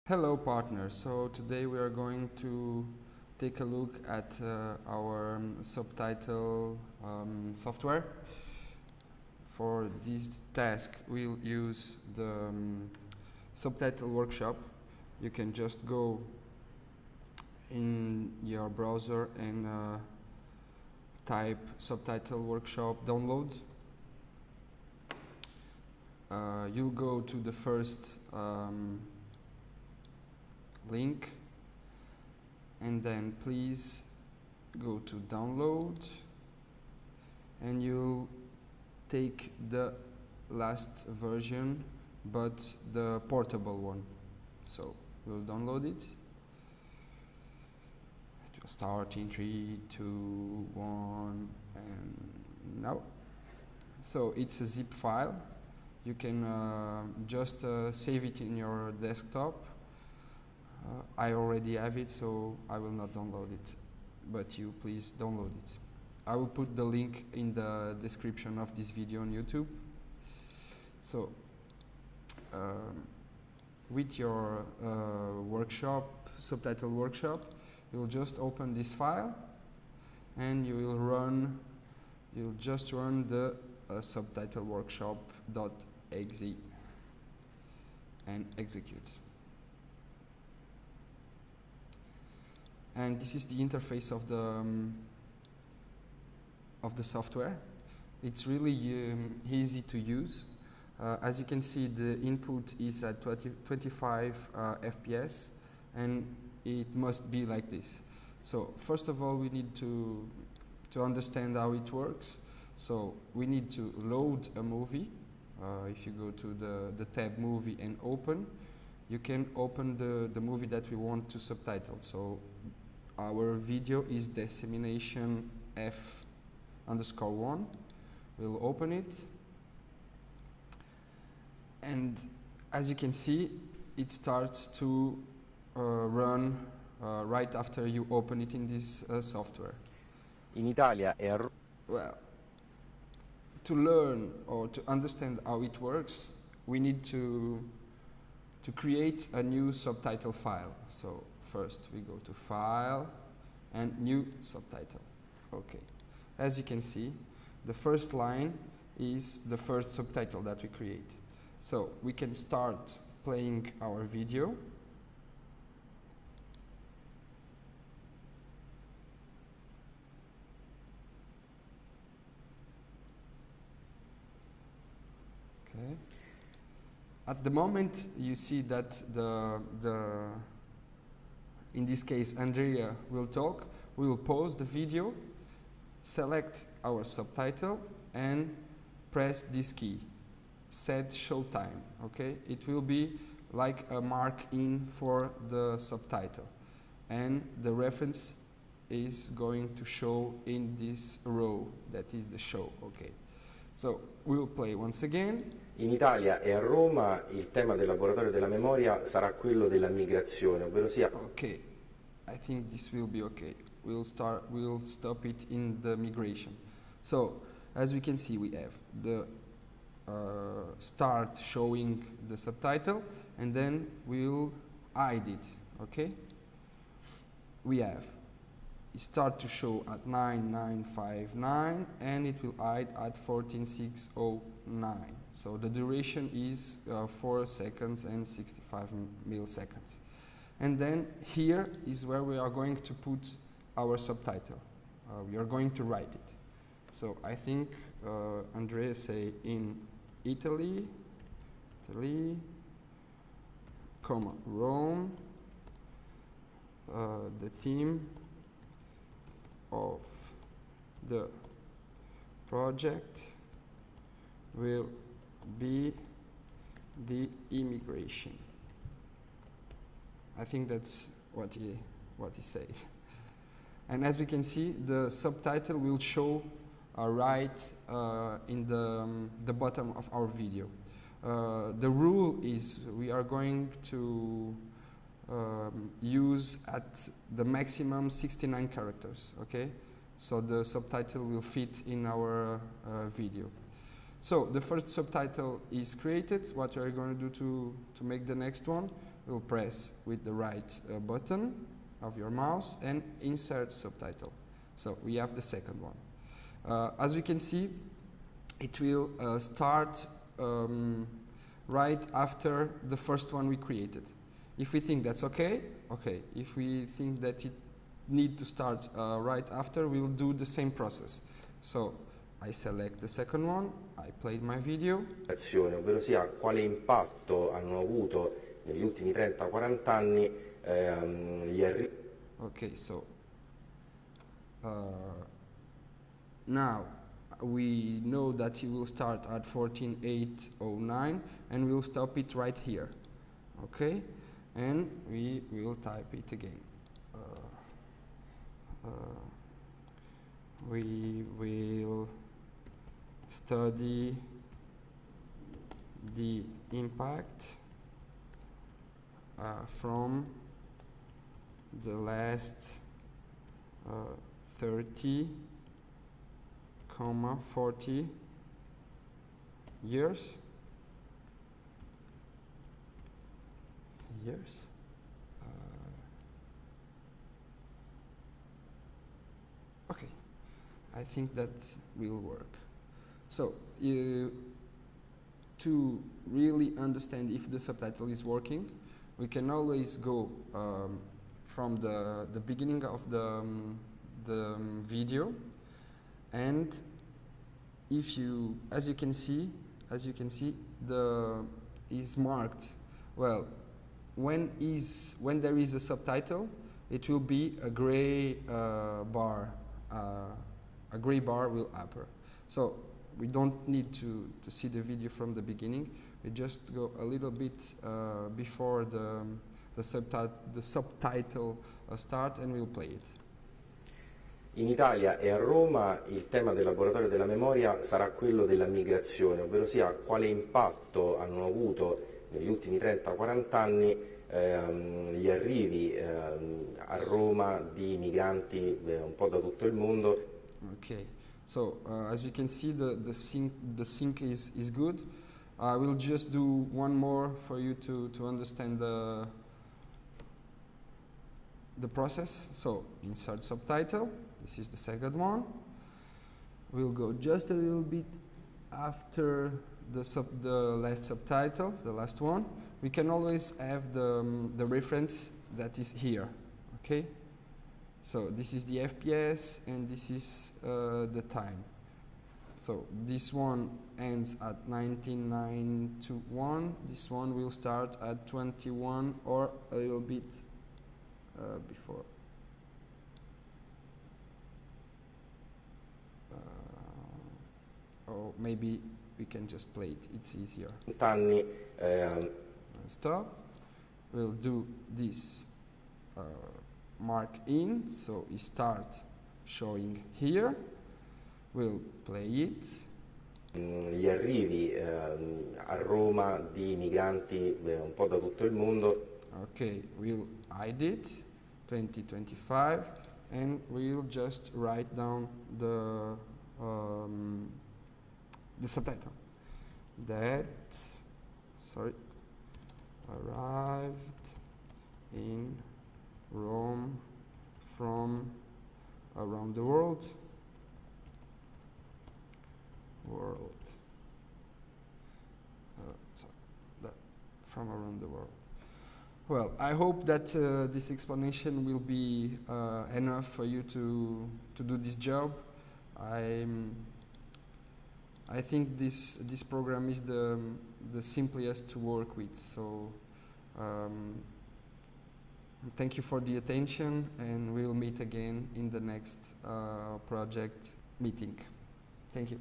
Hello partners, so today we are going to take a look at our Subtitle software. For this task we'll use the Subtitle workshop. You can just go in your browser and type Subtitle workshop download. You'll go to the first link and then please go to download and you'll take the last version but the portable one. So we'll download it. It will start in 3, 2, 1 and now. So it's a zip file. You can just save it in your desktop. I already have it, so I will not download it, but you please download it. I will put the link in the description of this video on YouTube. So with your workshop, Subtitle workshop, you will just open this file and you'll just run the subtitle workshop.exe and execute. And this is the interface of the software. It's really easy to use. As you can see, the input is at 25 FPS, and it must be like this. So first of all, we need to understand how it works. So we need to load a movie. If you go to the tab movie and open, you can open the movie that we want to subtitle. So our video is dissemination F_1. We'll open it, and as you can see, it starts to run right after you open it in this software. In Italia è well, to learn or to understand how it works, we need to create a new subtitle file. So first we go to File and New Subtitle. Okay. As you can see, the first line is the first subtitle that we create. So we can start playing our video. Okay. At the moment you see that in this case, Andrea will talk. We will pause the video, select our subtitle, and press this key, set show time. Okay, it will be like a mark in for the subtitle, and the reference is going to show in this row that is the show. Okay, so we'll play once again. In Italia e a Roma il tema del laboratorio della memoria sarà quello della migrazione, ovvero sia. Okay, I think this will be okay. We'll stop it in the migration. So as we can see, we have the start showing the subtitle, and then we'll hide it. Okay, we have start to show at 9959 and it will hide at 14609. So the duration is 4 seconds and 65 milliseconds. And then here is where we are going to put our subtitle. We are going to write it. So I think Andrea say in Italy, comma, Rome, the theme of the project will be the immigration. I think that's what he said. And as we can see, the subtitle will show right in the bottom of our video. The rule is we are going to use at the maximum 69 characters, okay? So the subtitle will fit in our video. So the first subtitle is created. What we are going to do to make the next one, we'll press with the right button of your mouse and insert subtitle. So we have the second one. As we can see, it will start right after the first one we created. If we think that's okay, okay. If we think that it needs to start right after, we will do the same process. So I select the second one, I played my video. Ovvero sia quale impatto hanno avuto negli ultimi 30-40 anni gli arrivi. Okay, so now we know that it will start at 14.809 and we'll stop it right here. Okay, and we will type it again. We will study the impact from the last 30, 40 years. Okay, I think that will work. So to really understand if the subtitle is working, we can always go from the beginning of the video, and if you, as you can see, the is marked. Well, when there is a subtitle, it will be a gray bar. A gray bar will appear. So we don't need to see the video from the beginning. We just go a little bit before the subtitle start, and we'll play it. In Italia e a Roma il tema del laboratorio della memoria sarà quello della migrazione, ovvero sia quale impatto hanno avuto negli ultimi 30-40 anni gli arrivi a Roma di migranti un po' da tutto il mondo. Okay, so as you can see, the sync is good. I will just do one more for you to understand the process. So insert subtitle. This is the second one. We'll go just a little bit after the last subtitle, the last one. We can always have the reference that is here. Okay. So this is the FPS and this is the time. So this one ends at 1991. This one will start at 21 or a little bit before. Or maybe we can just play it. It's easier. Stop. We'll do this mark in, so it starts showing here. We'll play it. Gli arrivi a Roma di migranti un po' da tutto il mondo. Okay, we'll hide it, 2025, and we'll just write down the subtitle. That, arrived in Rome from around the world. From around the world. Well, I hope that this explanation will be enough for you to do this job. I think this program is the simplest to work with. So thank you for the attention, and we'll meet again in the next project meeting. Thank you.